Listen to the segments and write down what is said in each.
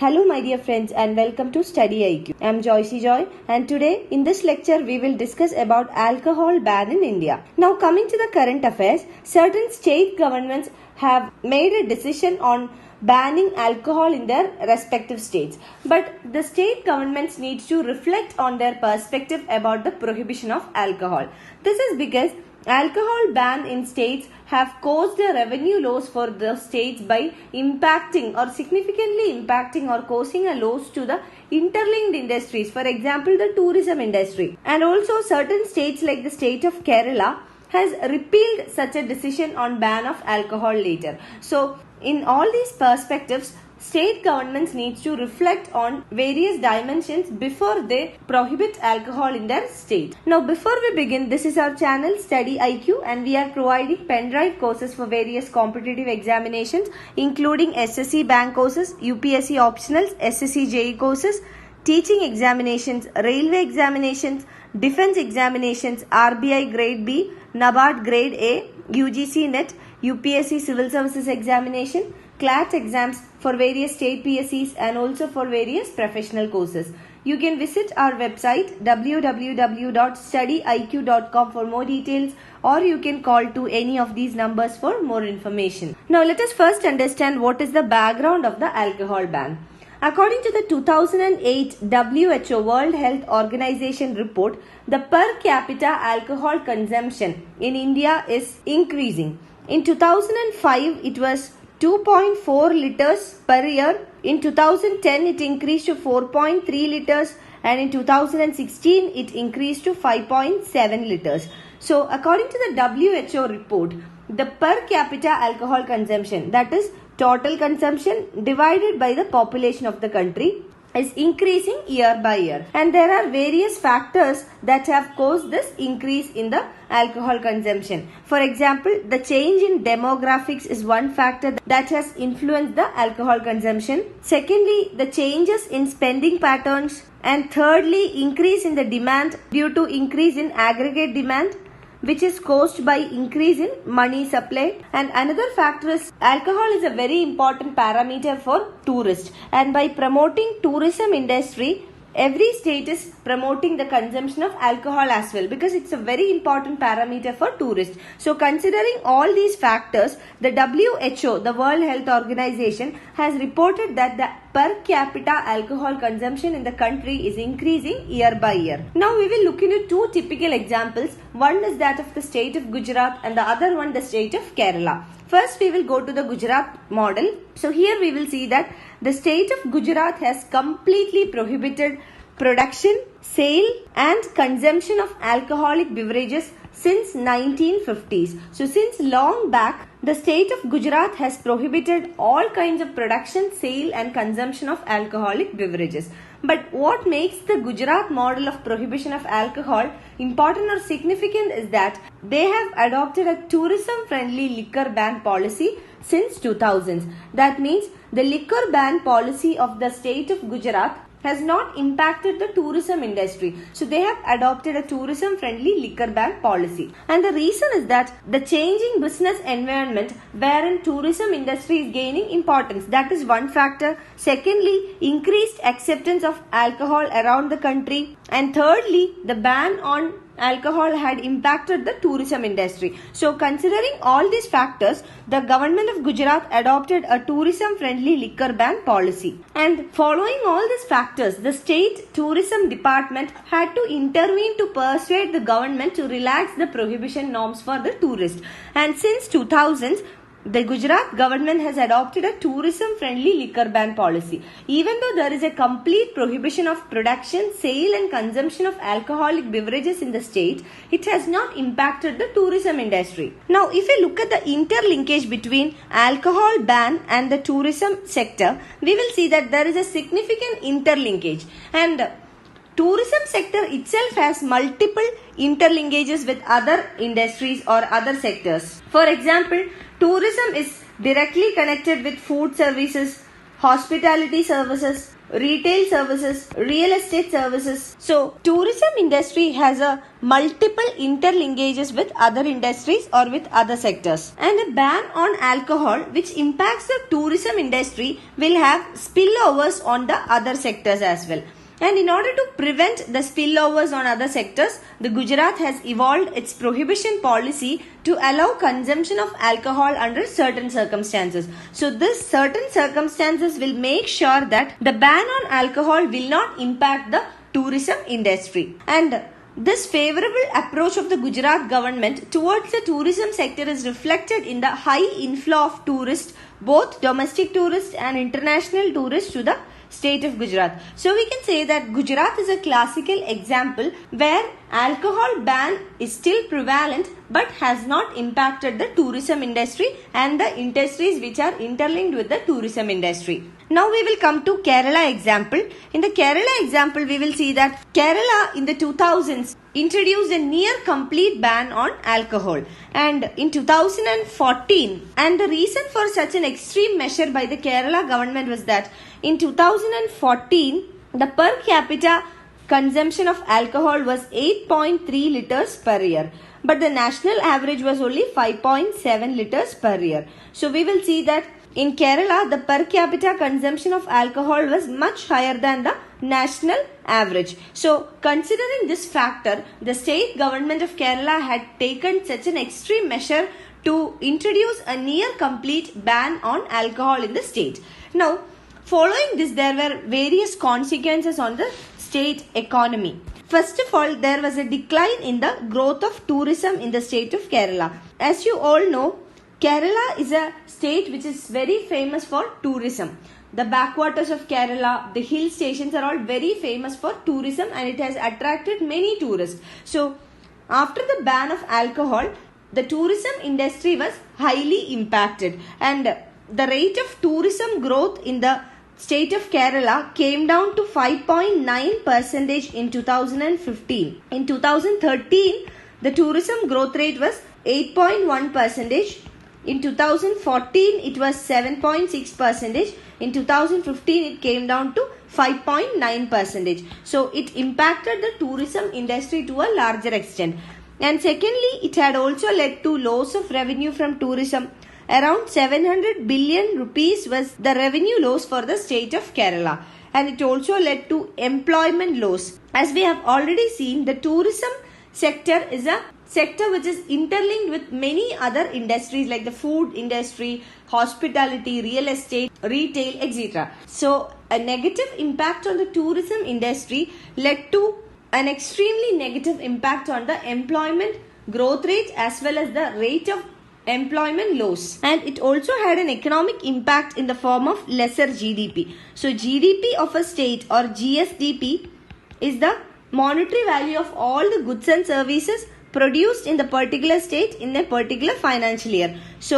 Hello my dear friends and welcome to StudyIQ. I am Joycey Joy and today in this lecture we will discuss about alcohol ban in India. Now coming to the current affairs, certain state governments have made a decision on banning alcohol in their respective states. But the state governments need to reflect on their perspective about the prohibition of alcohol. This is because alcohol ban in states have caused a revenue loss for the states by impacting or significantly impacting or causing a loss to the interlinked industries, for example the tourism industry. And also certain states like the state of Kerala has repealed such a decision on ban of alcohol later. So in all these perspectives, state governments need to reflect on various dimensions before they prohibit alcohol in their state. Now before we begin, this is our channel StudyIQ and we are providing pen drive courses for various competitive examinations including SSC bank courses, UPSC optionals, SSC JE courses, teaching examinations, railway examinations, defense examinations, RBI grade B, NABARD grade A, UGC NET, UPSC Civil Services Examination, CLAT exams for various state PSCs and also for various professional courses. You can visit our website www.studyiq.com for more details, or you can call to any of these numbers for more information. Now let us first understand what is the background of the alcohol ban. According to the 2008 WHO World Health Organization report, the per capita alcohol consumption in India is increasing. In 2005, it was 2.4 liters per year. In 2010, it increased to 4.3 liters and in 2016, it increased to 5.7 liters. So, according to the WHO report, the per capita alcohol consumption, that is total consumption divided by the population of the country, is increasing year by year, and there are various factors that have caused this increase in the alcohol consumption. For example, the change in demographics is one factor that has influenced the alcohol consumption. Secondly, the changes in spending patterns, and thirdly, increase in the demand due to increase in aggregate demand, which is caused by increase in money supply. And another factor is alcohol is a very important parameter for tourists, and by promoting tourism industry, every state is promoting the consumption of alcohol as well because it's a very important parameter for tourists. So considering all these factors, the WHO, the World Health Organization, has reported that the per capita alcohol consumption in the country is increasing year by year. Now we will look into two typical examples. One is that of the state of Gujarat and the other one the state of Kerala. First we will go to the Gujarat model. So here we will see that the state of Gujarat has completely prohibited production, sale and consumption of alcoholic beverages since 1950s. So since long back, the state of Gujarat has prohibited all kinds of production, sale and consumption of alcoholic beverages. But what makes the Gujarat model of prohibition of alcohol important or significant is that they have adopted a tourism-friendly liquor ban policy since 2000s. That means the liquor ban policy of the state of Gujarat has not impacted the tourism industry. So they have adopted a tourism-friendly liquor ban policy. And the reason is that the changing business environment wherein tourism industry is gaining importance. That is one factor. Secondly, increased acceptance of alcohol around the country. And thirdly, the ban on alcohol had impacted the tourism industry. So considering all these factors, the government of Gujarat adopted a tourism-friendly liquor ban policy. And following all these factors, the state tourism department had to intervene to persuade the government to relax the prohibition norms for the tourists. And since 2000s, the Gujarat government has adopted a tourism-friendly liquor ban policy. Even though there is a complete prohibition of production, sale and consumption of alcoholic beverages in the state, it has not impacted the tourism industry. Now, if we look at the interlinkage between alcohol ban and the tourism sector, we will see that there is a significant interlinkage. And tourism sector itself has multiple interlinkages with other industries or other sectors. For example, tourism is directly connected with food services, hospitality services, retail services, real estate services. So tourism industry has a multiple interlinkages with other industries or with other sectors. And a ban on alcohol which impacts the tourism industry will have spillovers on the other sectors as well. And in order to prevent the spillovers on other sectors, the Gujarat has evolved its prohibition policy to allow consumption of alcohol under certain circumstances. So this certain circumstances will make sure that the ban on alcohol will not impact the tourism industry. And this favorable approach of the Gujarat government towards the tourism sector is reflected in the high inflow of tourists, both domestic tourists and international tourists, to the state of Gujarat. So we can say that Gujarat is a classical example where alcohol ban is still prevalent but has not impacted the tourism industry and the industries which are interlinked with the tourism industry. Now we will come to Kerala example. In the Kerala example, we will see that Kerala in the 2000s introduced a near complete ban on alcohol, and in 2014, and the reason for such an extreme measure by the Kerala government was that in 2014 the per capita consumption of alcohol was 8.3 liters per year, but the national average was only 5.7 liters per year. So we will see that in Kerala, the per capita consumption of alcohol was much higher than the national average. So, considering this factor, the state government of Kerala had taken such an extreme measure to introduce a near complete ban on alcohol in the state. Now, following this, there were various consequences on the state economy. First of all, there was a decline in the growth of tourism in the state of Kerala. As you all know, Kerala is a state which is very famous for tourism. The backwaters of Kerala, the hill stations are all very famous for tourism, and it has attracted many tourists. So, after the ban of alcohol, the tourism industry was highly impacted, and the rate of tourism growth in the state of Kerala came down to 5.9% in 2015. In 2013, the tourism growth rate was 8.1%. In 2014, it was 7.6%. In 2015, it came down to 5.9%. So, it impacted the tourism industry to a larger extent. And secondly, it had also led to loss of revenue from tourism. Around 700 billion rupees was the revenue loss for the state of Kerala. And it also led to employment loss. As we have already seen, the tourism sector is a sector which is interlinked with many other industries like the food industry, hospitality, real estate, retail, etc. So, a negative impact on the tourism industry led to an extremely negative impact on the employment growth rate as well as the rate of employment loss. And it also had an economic impact in the form of lesser GDP. So, GDP of a state or GSDP is the monetary value of all the goods and services produced in the particular state in a particular financial year. So,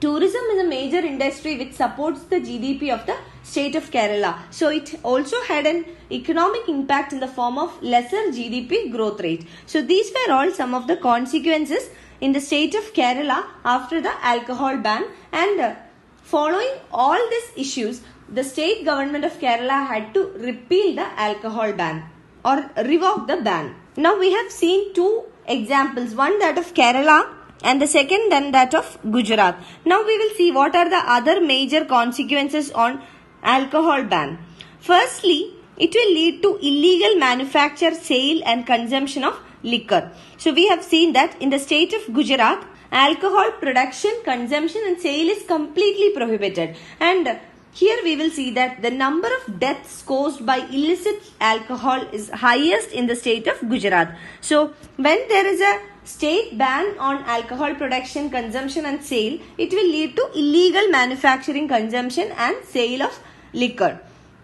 tourism is a major industry which supports the GDP of the state of Kerala. So, it also had an economic impact in the form of lesser GDP growth rate. So, these were all some of the consequences in the state of Kerala after the alcohol ban. And following all these issues, the state government of Kerala had to repeal the alcohol ban or revoke the ban. Now, we have seen two examples, one that of Kerala and the second then that of Gujarat. Now we will see what are the other major consequences on alcohol ban. Firstly, it will lead to illegal manufacture, sale and consumption of liquor. So we have seen that in the state of Gujarat, alcohol production, consumption and sale is completely prohibited. And here we will see that the number of deaths caused by illicit alcohol is highest in the state of Gujarat. So, when there is a state ban on alcohol production, consumption and sale, it will lead to illegal manufacturing, consumption and sale of liquor.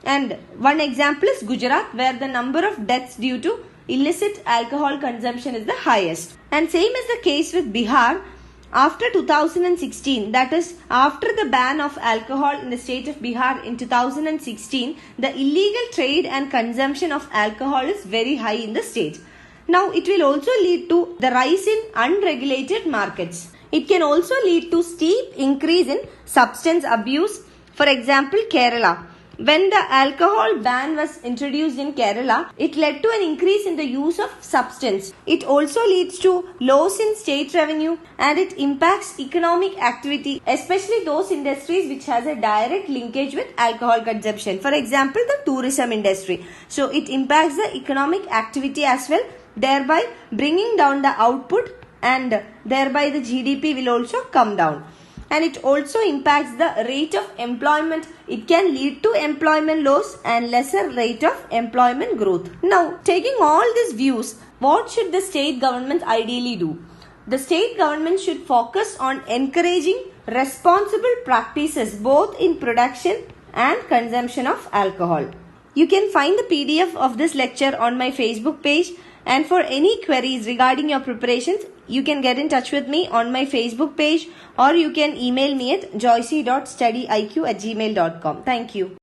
And one example is Gujarat, where the number of deaths due to illicit alcohol consumption is the highest. And same is the case with Bihar. After 2016, that is after the ban of alcohol in the state of Bihar in 2016, the illegal trade and consumption of alcohol is very high in the state. Now, it will also lead to the rise in unregulated markets. It can also lead to steep increase in substance abuse. For example, Kerala. When the alcohol ban was introduced in Kerala, it led to an increase in the use of substance. It also leads to loss in state revenue and it impacts economic activity, especially those industries which has a direct linkage with alcohol consumption. For example, the tourism industry. So it impacts the economic activity as well, thereby bringing down the output and thereby the GDP will also come down. And it also impacts the rate of employment. It can lead to employment loss and lesser rate of employment growth. Now, taking all these views, what should the state government ideally do? The state government should focus on encouraging responsible practices both in production and consumption of alcohol. You can find the PDF of this lecture on my Facebook page, and for any queries regarding your preparations, you can get in touch with me on my Facebook page or you can email me at joycey.studyiq@gmail.com. Thank you.